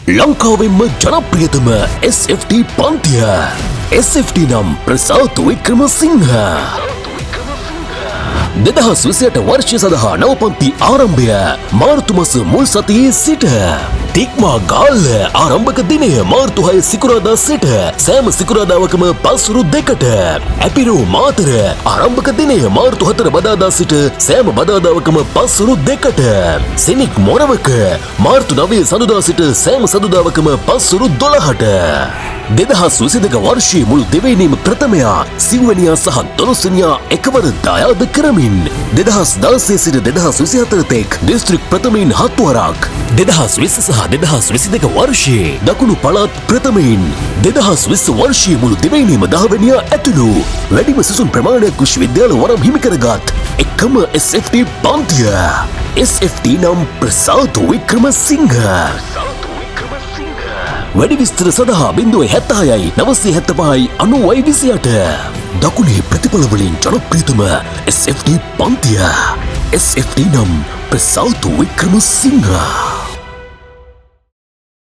ලංකාවෙන්ම ජනප්‍රියතම SFT පන්තිය SFT නම් ප්‍රසාද් වික්‍රමසිංහ 2028 වර්ෂය සඳහා නව පන්ති ආරම්භය මාර්තු මාස මුල් සතියේ සිට තික්මා ගාල්ල ආරම්භක දිනය මාර්තු 6 සිකුරාදා සිට සෑම සිකුරාදාවකම පස්වරු 2ට ඇපිරෝ මාතර ආරම්භක දිනය මාර්තු 4 බදාදා සිට සෑම බදාදාවකම පස්වරු 2ට සෙනික් මොරවක මාර්තු 9 සඳුදා සිට සෑම සඳුදාවකම පස්වරු 12ට 2022 වර්ෂයේ මුල් දෙවැනිම ප්‍රථමයා සිව්වැනියා සහ 12 වෙනියා එකවර දායාද කරමින් 2016 සිට 2024 තෙක් දිස්ත්‍රික් ප්‍රථමයින් 7 වරක් 2020 සහ 2022 වර්ෂයේ දකුණු පළාත් ප්‍රථමයින් 2020 වර්ෂයේ මුළු දෙවැනිම 10 වෙනියා ඇතුළු වැඩිම සිසුන් ප්‍රමාණයක් විශ්වවිද්‍යාල වරම් හිමි කරගත් එකම SFT පන්තිය SFT නම් ප්‍රසාද් වික්‍රමසිංහ වැඩි විස්තර සඳහා 076යි 975යි 9028 දකුණේ ප්‍රතිඵල වලින් ජනප්‍රියතම SFT පන්තිය SFT නම් ප්‍රසාද් වික්‍රමසිංහ